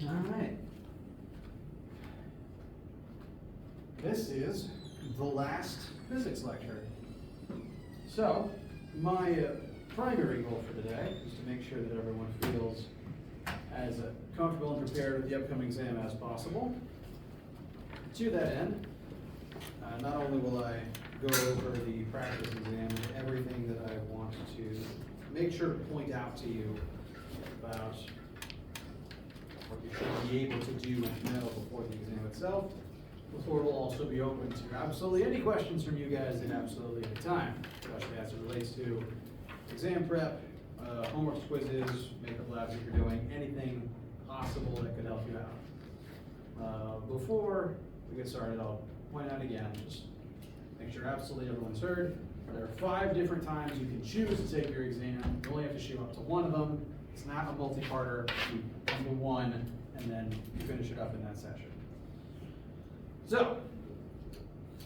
All right. This is the last physics lecture. So, my primary goal for today is to make sure that everyone feels as comfortable and prepared with the upcoming exam as possible. To that end, not only will I go over the practice exam and everything that I want to make sure to point out to you about what you should be able to do and know before the exam itself, the floor will also be open to absolutely any questions from you guys at absolutely any time, especially as it relates to exam prep, homework quizzes, makeup labs if you're doing anything possible that could help you out. Before we get started, I'll point out again, just make sure absolutely everyone's heard. There are 5 different times you can choose to take your exam. You only have to show up to one of them. It's not a multi-parter. You come to one, and then you finish it up in that session. So,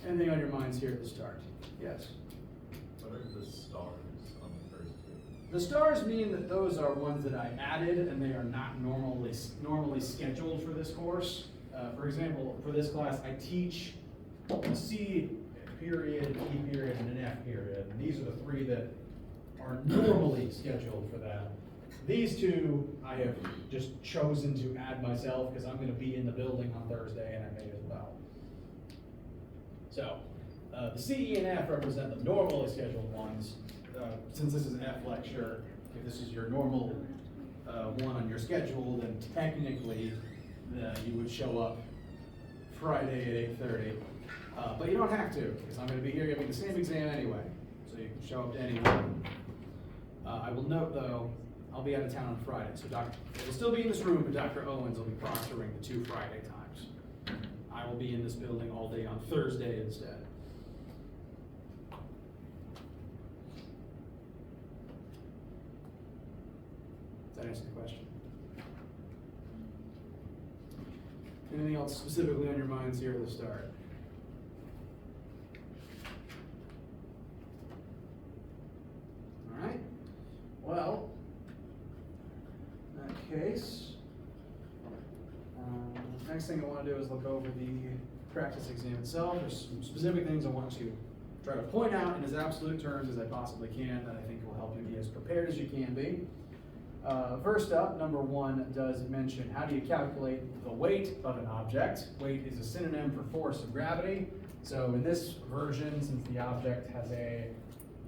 anything on your minds here at the start? Yes? What are the stars on the first two? The stars mean that those are ones that I added, and they are not normally scheduled for this course. For example, for this class, I teach a C period, an E period, and an F period. And these are the 3 that are normally scheduled for that. These 2 I have just chosen to add myself because I'm going to be in the building on Thursday, and I may as well. So, the C, E, and F represent the normally scheduled ones. Since this is an F lecture, if this is your normal one on your schedule, then technically you would show up Friday at 8:30. But you don't have to, because I'm going to be here giving the same exam anyway, so you can show up to any one. I will note, though, I'll be out of town on Friday, so it will still be in this room, but Dr. Owens will be proctoring the 2 Friday times. I will be in this building all day on Thursday instead. Does that answer the question? Anything else specifically on your minds here at the start? All right. Well, in that case, next thing I want to do is look over the practice exam itself. There's some specific things I want to try to point out in as absolute terms as I possibly can that I think will help you be as prepared as you can be. First up, number 1 does mention how do you calculate the weight of an object. Weight is a synonym for force of gravity. So in this version, since the object has a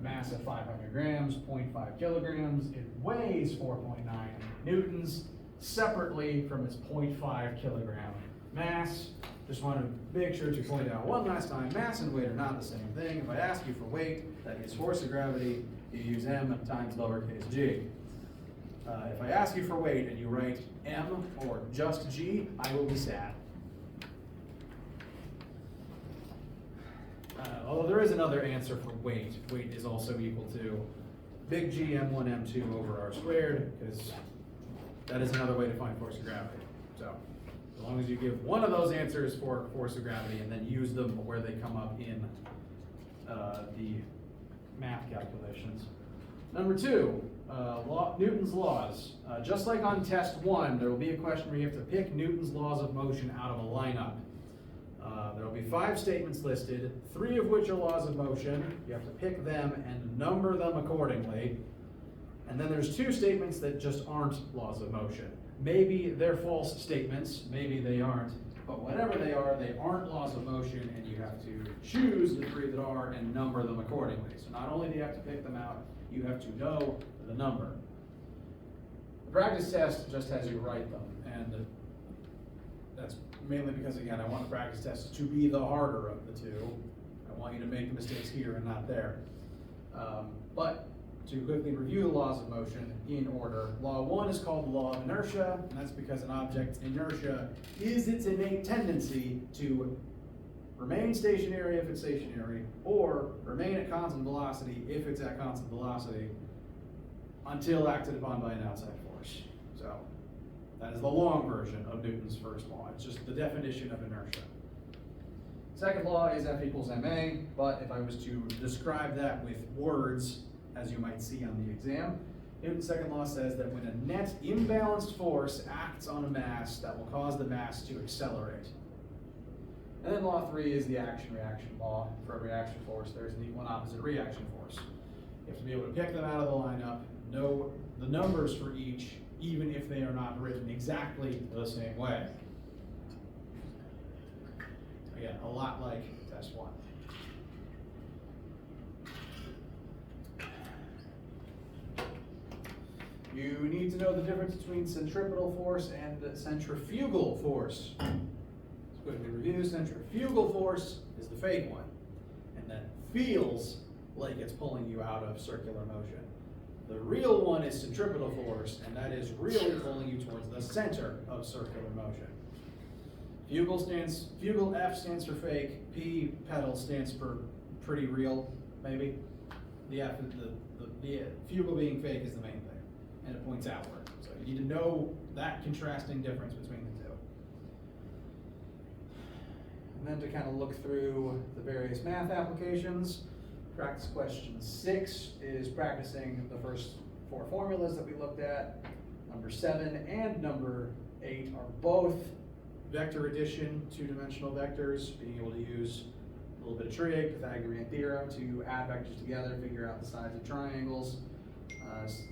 mass of 500 grams, 0.5 kilograms, it weighs 4.9 newtons separately from its 0.5 kilogram mass. Just want to make sure to point out one last time, mass and weight are not the same thing. If I ask you for weight, that is force of gravity, you use m times lowercase g. If I ask you for weight and you write m or just g, I will be sad. Although there is another answer for weight. Weight is also equal to big G m1 m2 over r squared, because that is another way to find force of gravity. So as long as you give one of those answers for force of gravity and then use them where they come up in the math calculations. Number 2, Newton's laws. Just like on test 1, there will be a question where you have to pick Newton's laws of motion out of a lineup. There will be 5 statements listed, 3 of which are laws of motion. You have to pick them and number them accordingly. And then there's 2 statements that just aren't laws of motion. Maybe they're false statements, maybe they aren't, but whatever they aren't laws of motion, and you have to choose the 3 that are and number them accordingly. So not only do you have to pick them out, you have to know the number. The practice test just has you write them, and that's mainly because, again, I want the practice test to be the harder of the 2. I want you to make mistakes here and not there. But to quickly review the laws of motion in order, law 1 is called the law of inertia, and that's because an object's inertia is its innate tendency to remain stationary if it's stationary, or remain at constant velocity if it's at constant velocity, until acted upon by an outside force. So that is the long version of Newton's first law. It's just the definition of inertia. Second law is F equals ma, but if I was to describe that with words, as you might see on the exam, Newton's second law says that when a net imbalanced force acts on a mass, that will cause the mass to accelerate. And then law 3 is the action-reaction law. For every action force, there's an equal and opposite reaction force. You have to be able to pick them out of the lineup, know the numbers for each, even if they are not written exactly the same way. Again, a lot like test 1. You need to know the difference between centripetal force and centrifugal force. Let's quickly review. Centrifugal force is the fake one, and that feels like it's pulling you out of circular motion. The real one is centripetal force, and that is really pulling you towards the center of circular motion. Fugal F stands for fake, P pedal stands for pretty real, maybe. The F, the fugal being fake is the main thing, and it points outward. So you need to know that contrasting difference between the two. And then to kind of look through the various math applications, practice question 6 is practicing the first 4 formulas that we looked at. Number 7 and number 8 are both vector addition, 2-dimensional vectors, being able to use a little bit of trig, Pythagorean theorem, to add vectors together, figure out the sides of triangles.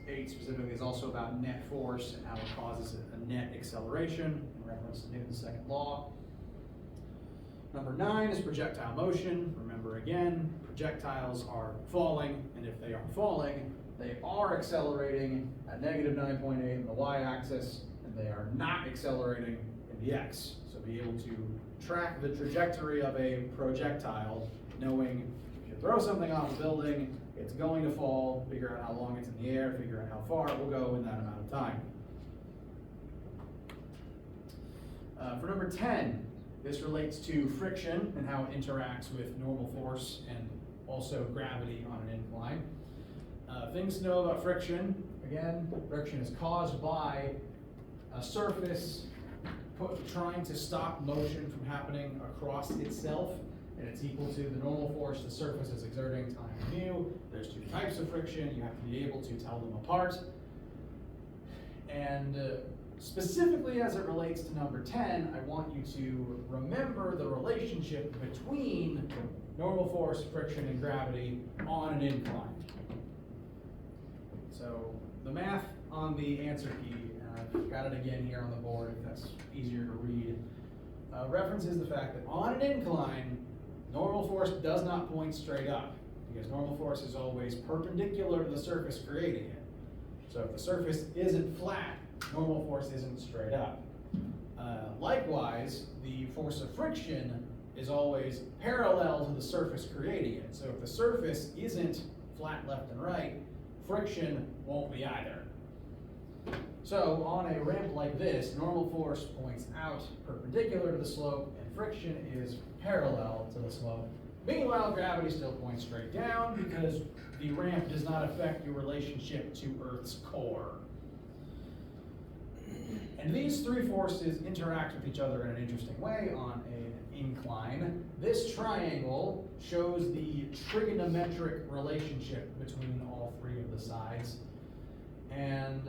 8 specifically is also about net force and how it causes a net acceleration in reference to Newton's second law. Number 9 is projectile motion. Remember again, projectiles are falling, and if they are falling, they are accelerating at negative 9.8 in the y-axis, and they are not accelerating in the x. So be able to track the trajectory of a projectile, knowing if you throw something off a building, it's going to fall, figure out how long it's in the air, figure out how far it will go in that amount of time. For number 10, this relates to friction and how it interacts with normal force and also gravity on an incline. Things to know about friction. Again, friction is caused by a surface trying to stop motion from happening across itself, and it's equal to the normal force the surface is exerting times mu. There's 2 types of friction. You have to be able to tell them apart. And specifically as it relates to number 10, I want you to remember the relationship between normal force, friction, and gravity on an incline. So the math on the answer key, and I've got it again here on the board if that's easier to read, references the fact that on an incline, normal force does not point straight up, because normal force is always perpendicular to the surface creating it. So if the surface isn't flat, normal force isn't straight up. Likewise, the force of friction is always parallel to the surface creating it. So if the surface isn't flat left and right, friction won't be either. So on a ramp like this, normal force points out perpendicular to the slope, and friction is parallel to the slope. Meanwhile, gravity still points straight down because the ramp does not affect your relationship to Earth's core. And these 3 forces interact with each other in an interesting way on an incline. This triangle shows the trigonometric relationship between all 3 of the sides. And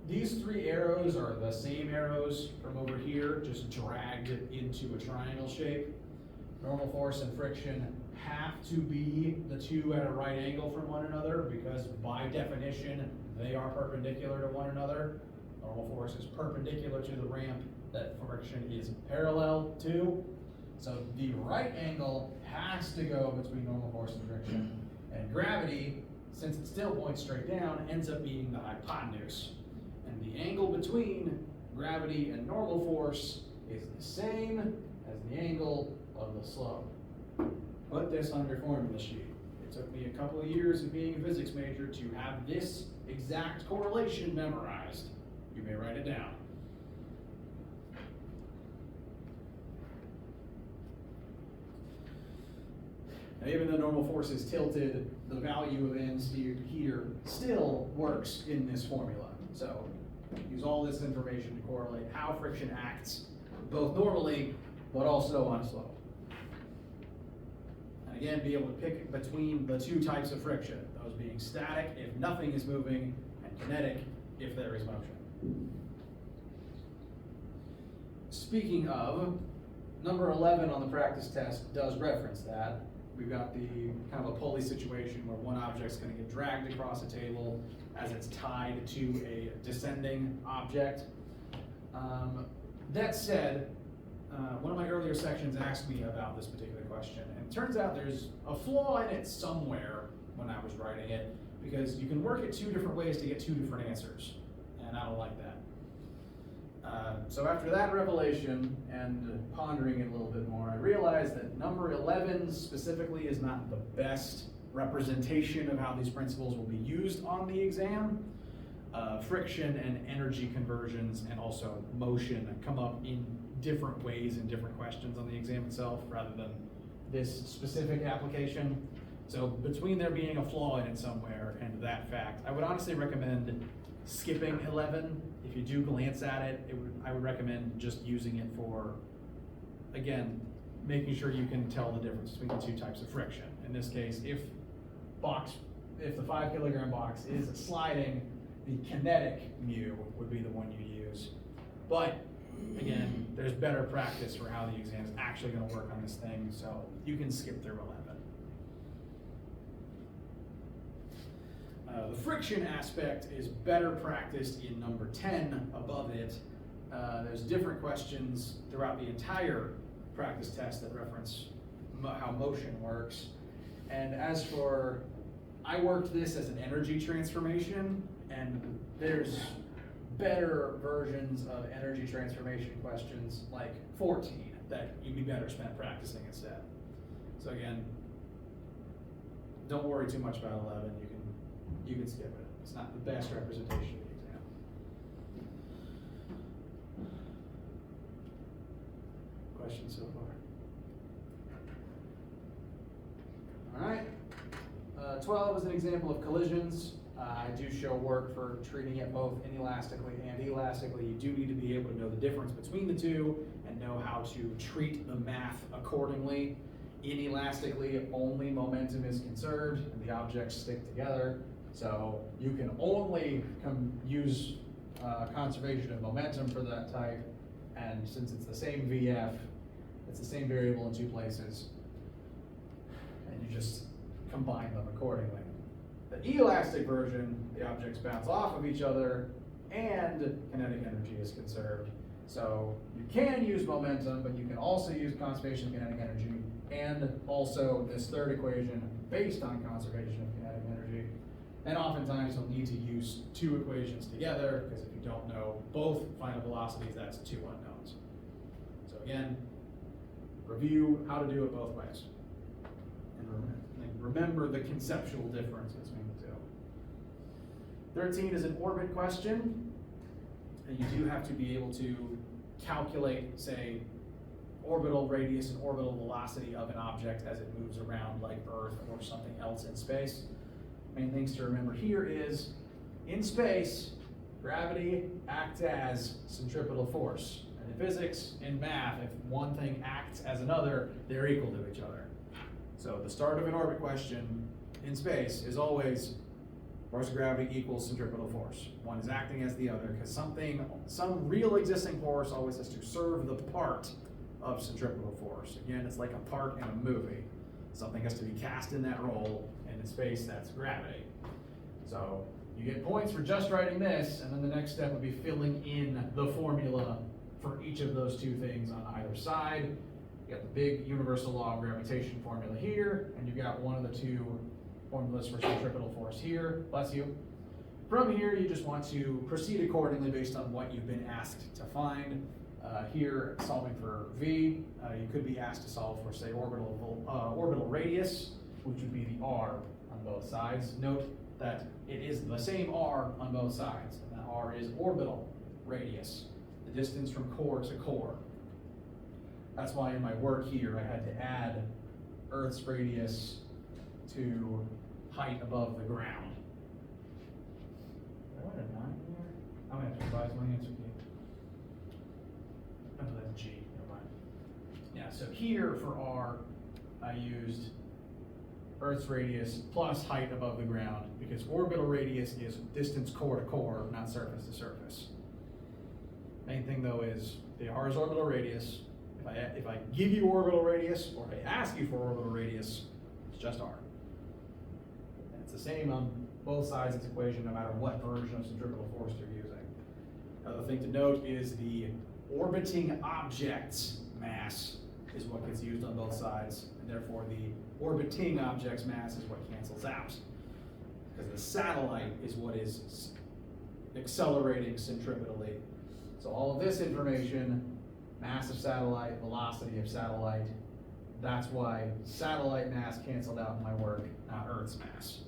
these 3 arrows are the same arrows from over here, just dragged into a triangle shape. Normal force and friction have to be the 2 at a right angle from one another, because by definition, they are perpendicular to one another. Normal force is perpendicular to the ramp that friction is parallel to. So the right angle has to go between normal force and friction. And gravity, since it still points straight down, ends up being the hypotenuse. And the angle between gravity and normal force is the same as the angle of the slope. Put this on your formula sheet. It took me a couple of years of being a physics major to have this exact correlation memorized. You may write it down. Now, even though normal force is tilted, the value of n here still works in this formula. So use all this information to correlate how friction acts, both normally, but also on a slope. And again, be able to pick between the 2 types of friction, those being static if nothing is moving, and kinetic if there is motion. Speaking of, number 11 on the practice test does reference that. We've got the kind of a pulley situation where one object's going to get dragged across a table as it's tied to a descending object. That said, one of my earlier sections asked me about this particular question, and it turns out there's a flaw in it somewhere when I was writing it, because you can work it two different ways to get two different answers, and I don't like that. So after that revelation and pondering it a little bit more, I realized that number 11 specifically is not the best representation of how these principles will be used on the exam. Friction and energy conversions and also motion come up in different ways in different questions on the exam itself rather than this specific application. So between there being a flaw in it somewhere and that fact, I would honestly recommend skipping 11. If you do glance at it, I would recommend just using it for, again, making sure you can tell the difference between the two types of friction. In this case, if the 5 kilogram box is sliding, the kinetic mu would be the one you use. But again, there's better practice for how the exam is actually going to work on this thing, so you can skip through 11. The friction aspect is better practiced in number 10 above it. There's different questions throughout the entire practice test that reference how motion works. And as for, I worked this as an energy transformation, and there's better versions of energy transformation questions like 14 that you'd be better spent practicing instead. So again, don't worry too much about 11. You can skip it. It's not the best representation of the exam. Questions so far? All right. 12 is an example of collisions. I do show work for treating it both inelastically and elastically. You do need to be able to know the difference between the two and know how to treat the math accordingly. Inelastically, only momentum is conserved and the objects stick together. So you can only use conservation of momentum for that type, and since it's the same VF, it's the same variable in two places, and you just combine them accordingly. The elastic version, the objects bounce off of each other and kinetic energy is conserved. So you can use momentum, but you can also use conservation of kinetic energy and also this third equation based on conservation of kinetic energy. And oftentimes you'll need to use two equations together, because if you don't know both final velocities, that's two unknowns. So again, review how to do it both ways. And remember the conceptual difference between the two. 13 is an orbit question, and you do have to be able to calculate, say, orbital radius and orbital velocity of an object as it moves around like Earth or something else in space. Main things to remember here is, in space, gravity acts as centripetal force. And in physics, in math, if one thing acts as another, they're equal to each other. So the start of an orbit question in space is always force of gravity equals centripetal force. One is acting as the other, because some real existing force always has to serve the part of centripetal force. Again, it's like a part in a movie. Something has to be cast in that role, and in space, that's gravity. So you get points for just writing this, and then the next step would be filling in the formula for each of those two things on either side. You got the big universal law of gravitation formula here, and you've got one of the two formulas for centripetal force here. Bless you. From here, you just want to proceed accordingly based on what you've been asked to find. Here, solving for V, you could be asked to solve for, say, orbital radius, which would be the R on both sides. Note that it is the same R on both sides, and that R is orbital radius, the distance from core to core. That's why in my work here, I had to add Earth's radius to height above the ground. Did I write a 9 here? I'm gonna have to revise my answer key. Oh, that's G, never mind. Yeah, so here for R, I used Earth's radius plus height above the ground, because orbital radius is distance core to core, not surface to surface. Main thing though is the R's orbital radius. If I give you orbital radius, or if I ask you for orbital radius, it's just R. And it's the same on both sides of this equation, no matter what version of centripetal force you're using. Another thing to note is the orbiting object's mass is what gets used on both sides, and therefore the orbiting object's mass is what cancels out. Because the satellite is what is accelerating centripetally. So all of this information, mass of satellite, velocity of satellite, that's why satellite mass canceled out in my work, not Earth's mass.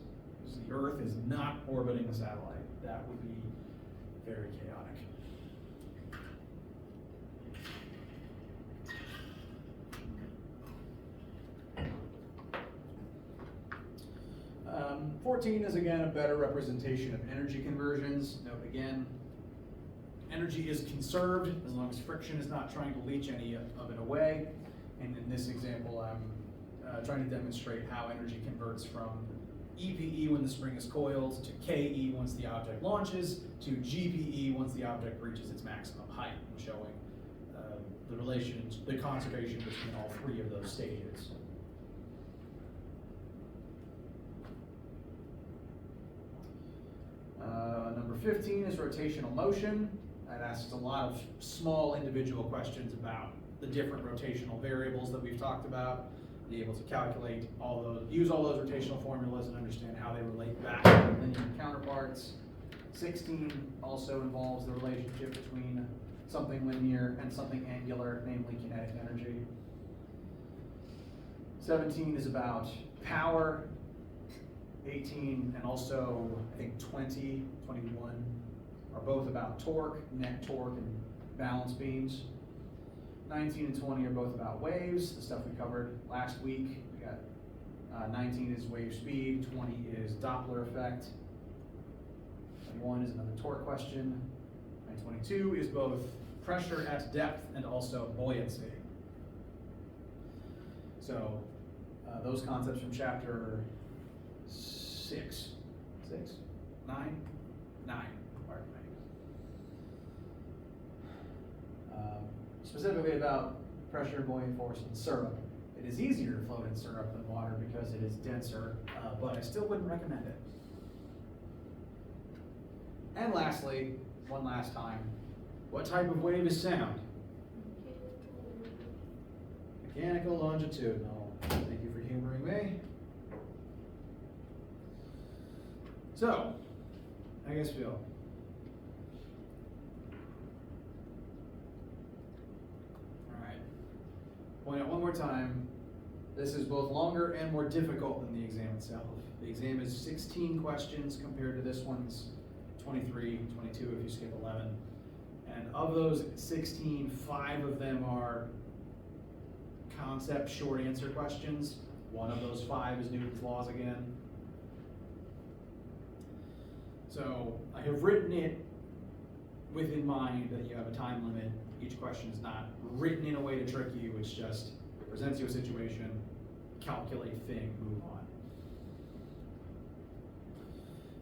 Because the Earth is not orbiting the satellite. That would be very chaotic. 14 is again a better representation of energy conversions. Note again, energy is conserved as long as friction is not trying to leach any of it away. And in this example, I'm trying to demonstrate how energy converts from EPE when the spring is coiled, to KE once the object launches, to GPE once the object reaches its maximum height, and showing the conservation between all three of those stages. Number 15 is rotational motion. That asks a lot of small individual questions about the different rotational variables that we've talked about. Be able to calculate all those, use all those rotational formulas and understand how they relate back to linear counterparts. 16 also involves the relationship between something linear and something angular, namely kinetic energy. 17 is about power. 18 and also I think 20, 21 are both about torque, net torque, and balance beams. 19 and 20 are both about waves, the stuff we covered last week. We got 19 is wave speed, 20 is Doppler effect. 21 is another torque question. And 22 is both pressure at depth and also buoyancy. So those concepts from chapter 9, pardon me. Specifically about pressure and buoyant force in syrup. It is easier to float in syrup than water because it is denser, but I still wouldn't recommend it. And lastly, one last time, what type of wave is sound? Mechanical longitudinal. Thank you for humoring me. So, I guess Phil. Alright. Point out one more time. This is both longer and more difficult than the exam itself. The exam is 16 questions compared to this one's 23, 22 if you skip 11. And of those 16, 5 of them are concept short answer questions. One of those 5 is Newton's laws again. So I have written it with in mind that you have a time limit. Each question is not written in a way to trick you. It's just, it presents you a situation, calculate, think, move on.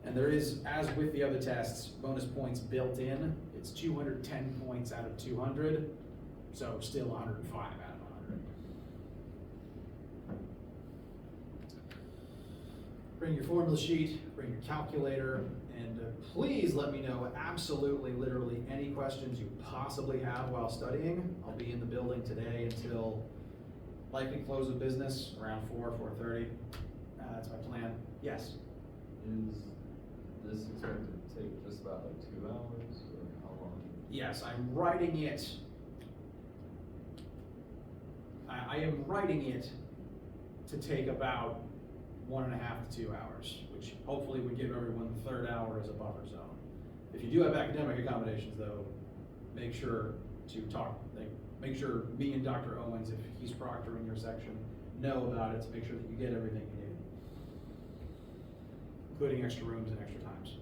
And there is, as with the other tests, bonus points built in. It's 210 points out of 200, so still 105 out of 100. Bring your formula sheet, bring your calculator, and please let me know absolutely, literally any questions you possibly have while studying. I'll be in the building today until likely close of business around 4:30. That's my plan. Yes? Is this expected to take just about like 2 hours, or how long? Yes, I'm writing it. I am writing it to take about 1.5 to 2 hours, which hopefully would give everyone the third hour as a buffer zone. If you do have academic accommodations though, make sure to talk, make sure me and Dr. Owens, if he's proctoring your section, know about it to make sure that you get everything you need, including extra rooms and extra times.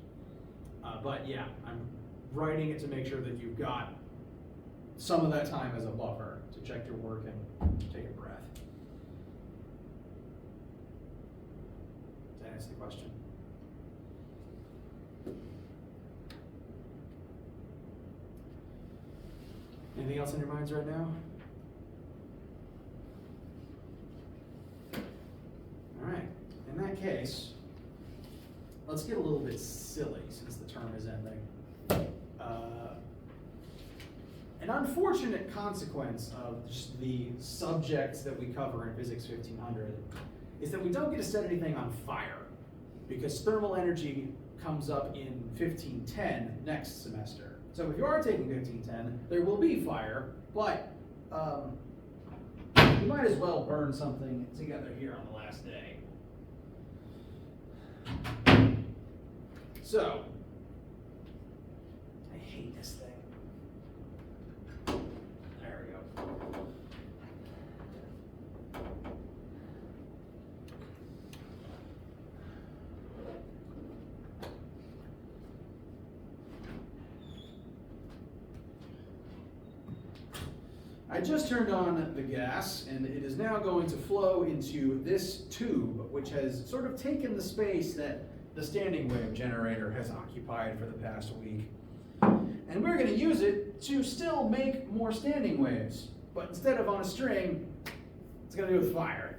But yeah, I'm writing it to make sure that you've got some of that time as a buffer to check your work and take a breath. That's the question. Anything else in your minds right now? All right, in that case, let's get a little bit silly since the term is ending. An unfortunate consequence of just the subjects that we cover in Physics 1500 is that we don't get to set anything on fire, because thermal energy comes up in 1510 next semester. So if you are taking 1510, there will be fire, but you might as well burn something together here on the last day. So, I hate this thing. There we go. I just turned on the gas, and it is now going to flow into this tube, which has sort of taken the space that the standing wave generator has occupied for the past week. And we're going to use it to still make more standing waves, but instead of on a string, it's going to do with fire.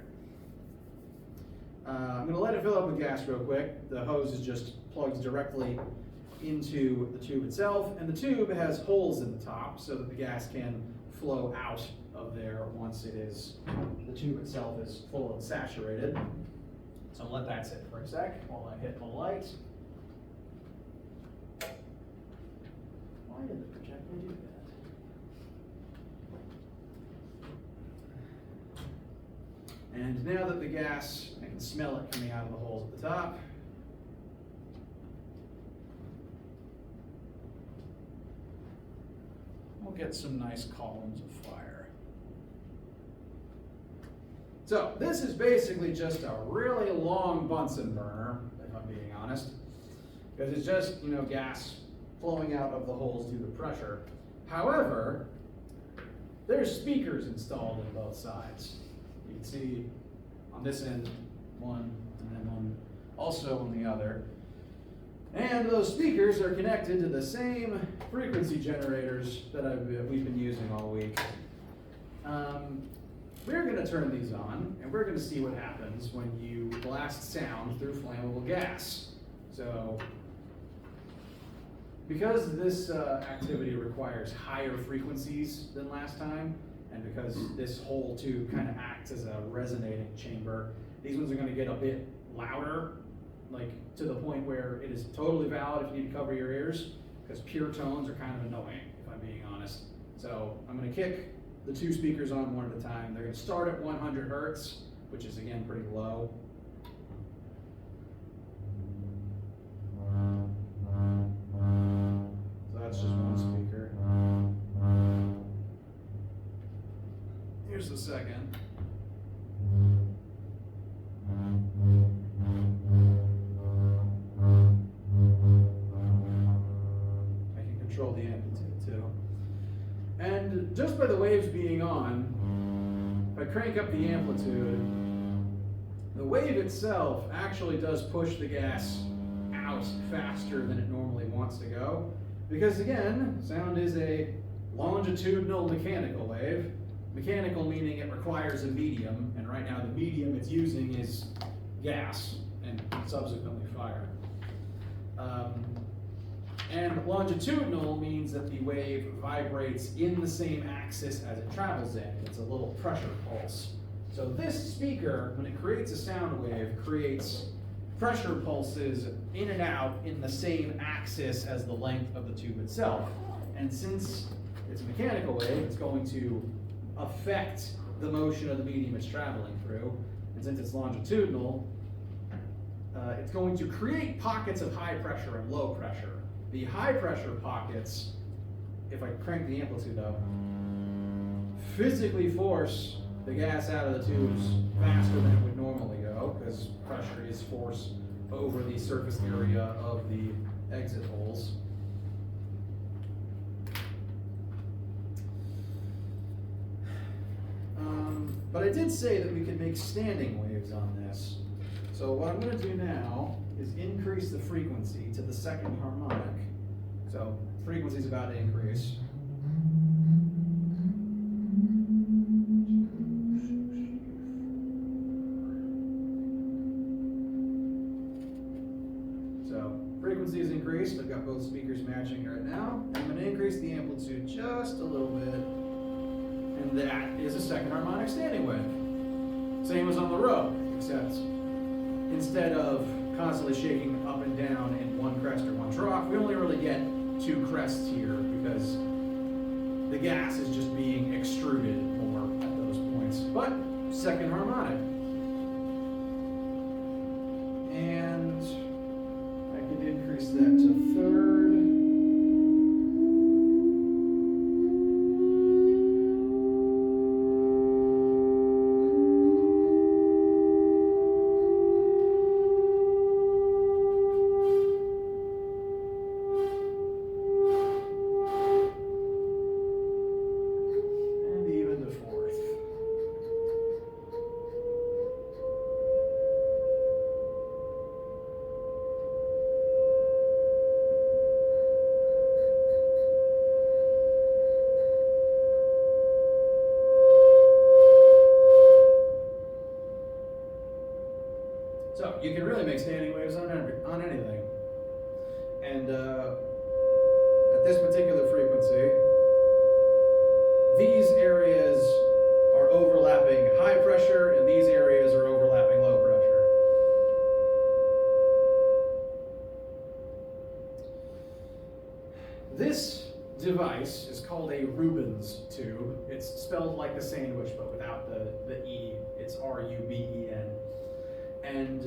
I'm going to let it fill up with gas real quick. The hose is just plugged directly into the tube itself, and the tube has holes in the top so that the gas can flow out of there once the tube itself is full and saturated. So let that sit for a sec while I hit the light. Why did the projector do that? And now that the gas, I can smell it coming out of the holes at the top. We'll get some nice columns of fire. So this is basically just a really long Bunsen burner, if I'm being honest, because it's just, gas flowing out of the holes due to pressure. However, there's speakers installed on both sides. You can see on this end one, and then one also on the other. And those speakers are connected to the same frequency generators that we've been using all week. We're going to turn these on, and we're going to see what happens when you blast sound through flammable gas. So, because this activity requires higher frequencies than last time, and because this whole tube kind of acts as a resonating chamber, these ones are going to get a bit louder, like to the point where it is totally valid if you need to cover your ears, because pure tones are kind of annoying, if I'm being honest. So I'm going to kick the two speakers on one at a time. They're going to start at 100 hertz, which is again pretty low. So that's just one speaker. Here's the second. I can control the amplitude too. And just by the waves being on, if I crank up the amplitude, the wave itself actually does push the gas out faster than it normally wants to go. Because again, sound is a longitudinal mechanical wave. Mechanical meaning it requires a medium, and right now the medium it's using is gas and subsequently fire. And longitudinal means that the wave vibrates in the same axis as it travels in. It's a little pressure pulse. So this speaker, when it creates a sound wave, creates pressure pulses in and out in the same axis as the length of the tube itself. And since it's a mechanical wave, it's going to affect the motion of the medium it's traveling through. And since it's longitudinal, it's going to create pockets of high pressure and low pressure. The high pressure pockets, if I crank the amplitude up, physically force the gas out of the tubes faster than it would normally go, because pressure is force over the surface area of the exit holes. But I did say that we could make standing waves on this. So what I'm going to do now is increase the frequency to the second harmonic. So frequency's about to increase. So frequency is increased. I've got both speakers matching right now. I'm going to increase the amplitude just a little bit. And that is a second harmonic standing wave. Same as on the row, except instead of constantly shaking up and down in one crest or one trough, we only really get two crests here because the gas is just being extruded more at those points. But second harmonic. And I can increase that to third. So you can really make standing waves on anything. And at this particular frequency, these areas are overlapping high pressure and these areas are overlapping low pressure. This device is called a Ruben's tube. It's spelled like a sandwich but without the E. It's R-U-B-E-N. And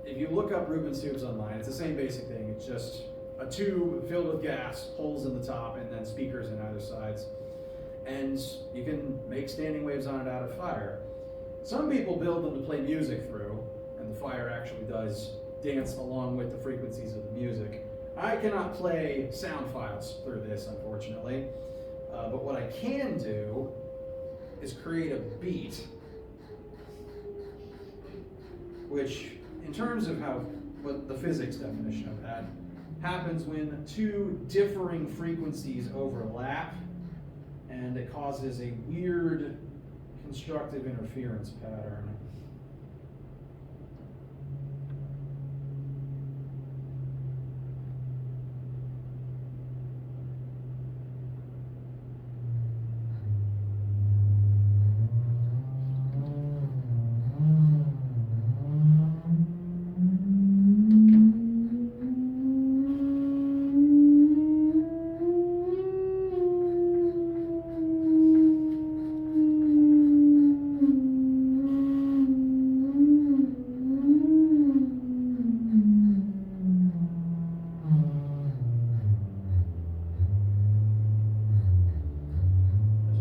if you look up Ruben's tubes online, it's the same basic thing. It's just a tube filled with gas, holes in the top, and then speakers on either sides. And you can make standing waves on it out of fire. Some people build them to play music through, and the fire actually does dance along with the frequencies of the music. I cannot play sound files through this, unfortunately. But what I can do is create a beat, which, in terms of what the physics definition of that, happens when two differing frequencies overlap, and it causes a weird constructive interference pattern.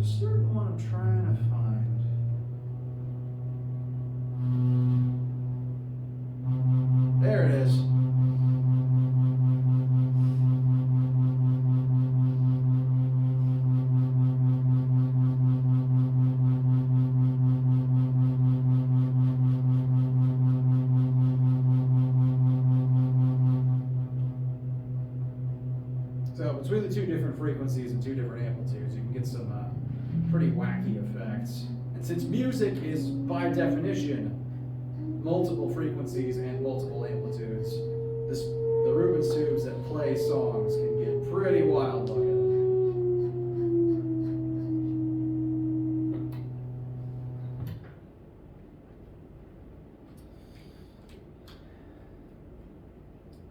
Certain one I'm trying to find. There it is. So between the two different frequencies and two different amplitudes, you can get some pretty wacky effects. And since music is, by definition, multiple frequencies and multiple amplitudes, the Ruben's tubes that play songs can get pretty wild looking.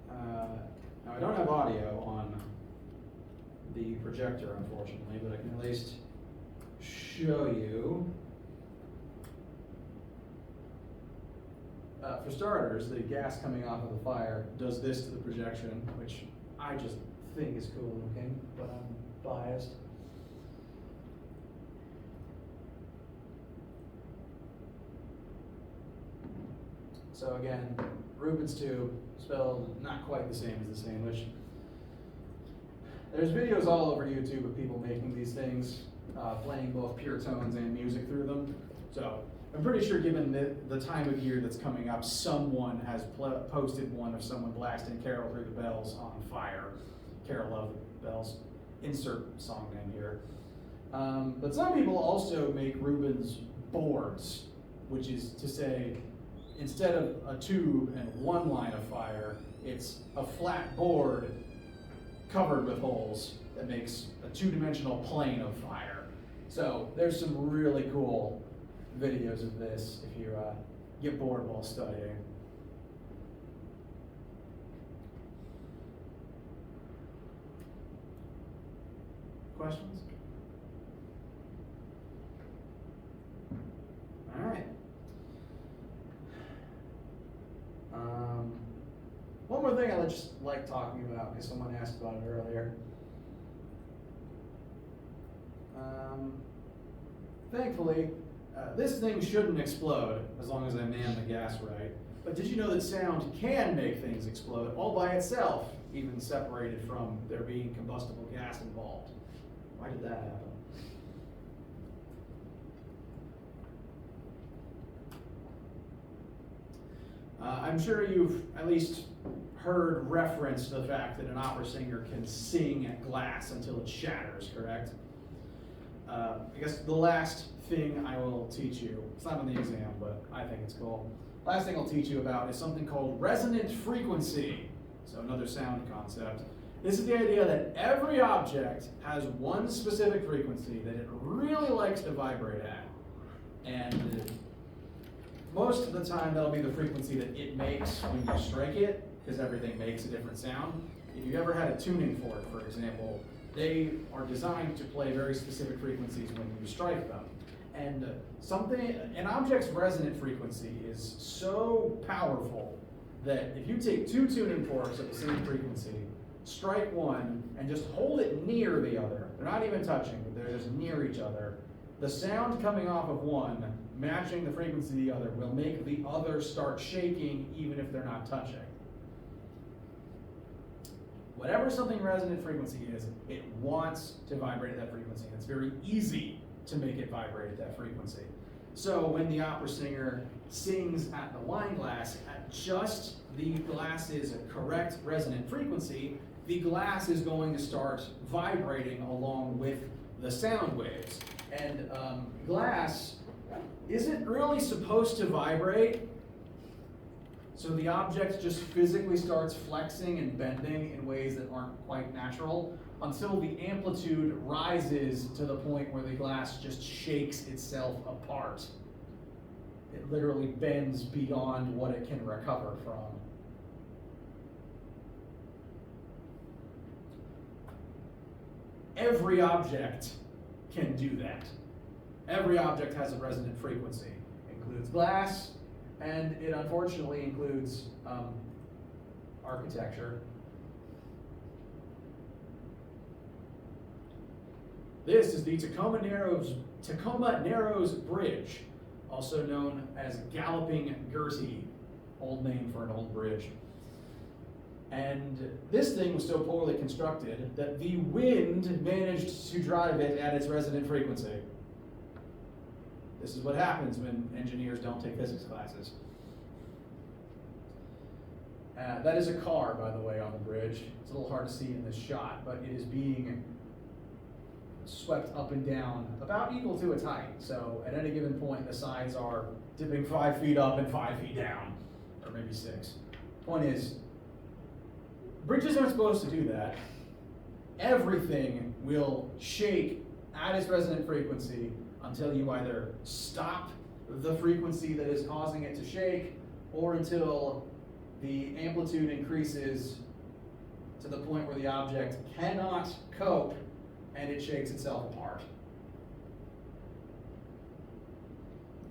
Now I don't have audio on the projector, unfortunately, but I can at least show you. For starters, the gas coming off of the fire does this to the projection, which I just think is cool looking, but I'm biased. So again, Ruben's tube, spelled not quite the same as the sandwich. There's videos all over YouTube of people making these things, playing both pure tones and music through them. So I'm pretty sure given the time of year that's coming up, someone has posted one of someone blasting Carol Through the Bells on fire. Carol Love the Bells, insert song name here. But some people also make Ruben's boards, which is to say, instead of a tube and one line of fire, it's a flat board covered with holes that makes a two-dimensional plane of fire. So there's some really cool videos of this if you get bored while studying. Questions? All right. One more thing I just like talking about because someone asked about it earlier. Thankfully, this thing shouldn't explode as long as I man the gas right. But did you know that sound can make things explode all by itself, even separated from there being combustible gas involved? Why did that happen? I'm sure you've at least heard reference to the fact that an opera singer can sing at glass until it shatters, correct? I guess the last thing I will teach you, it's not on the exam, but I think it's cool. Last thing I'll teach you about is something called resonant frequency. So another sound concept. This is the idea that every object has one specific frequency that it really likes to vibrate at. And most of the time that'll be the frequency that it makes when you strike it, because everything makes a different sound. If you've ever had a tuning fork, for example, they are designed to play very specific frequencies when you strike them. And an object's resonant frequency is so powerful that if you take two tuning forks of the same frequency, strike one, and just hold it near the other, they're not even touching, but they're just near each other, the sound coming off of one, matching the frequency of the other, will make the other start shaking even if they're not touching. Whatever something resonant frequency is, it wants to vibrate at that frequency, and it's very easy to make it vibrate at that frequency. So when the opera singer sings at the wine glass at just the glass's correct resonant frequency, the glass is going to start vibrating along with the sound waves. And glass isn't really supposed to vibrate, so the object just physically starts flexing and bending in ways that aren't quite natural until the amplitude rises to the point where the glass just shakes itself apart. It literally bends beyond what it can recover from. Every object can do that. Every object has a resonant frequency. It includes glass, and it unfortunately includes architecture. This is the Tacoma Narrows Bridge, also known as Galloping Gertie, old name for an old bridge. And this thing was so poorly constructed that the wind managed to drive it at its resonant frequency. This is what happens when engineers don't take physics classes. That is a car, by the way, on the bridge. It's a little hard to see in this shot, but it is being swept up and down about equal to its height. So at any given point, the sides are dipping 5 feet up and 5 feet down, or maybe 6. Point is, bridges aren't supposed to do that. Everything will shake at its resonant frequency until you either stop the frequency that is causing it to shake, or until the amplitude increases to the point where the object cannot cope and it shakes itself apart.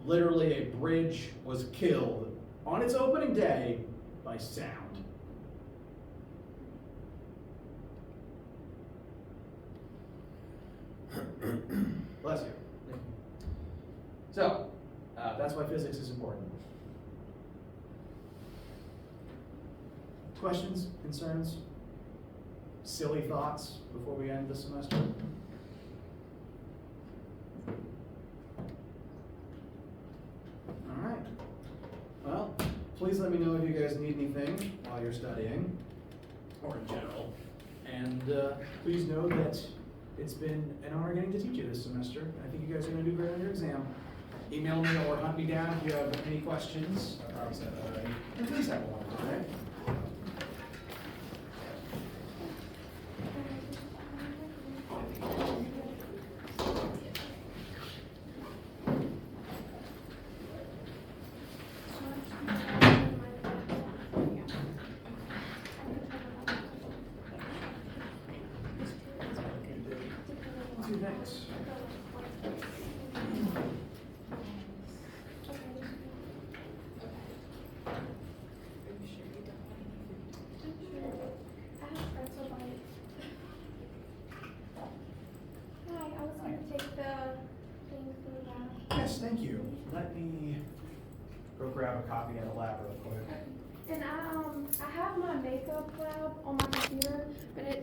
Literally, a bridge was killed on its opening day by sound. Bless you. So, that's why physics is important. Questions, concerns, silly thoughts before we end the semester? let me know if you guys need anything while you're studying, or in general. And please know that it's been an honor getting to teach you this semester. I think you guys are going to do great on your exam. Email me or hunt me down if you have any questions. I probably said that already. And please have a wonderful day. Thanks. Hi, I was gonna take the thing for the lab. Yes, thank you. Let me go grab a copy at a lab real quick. And I have my makeup lab on my computer, but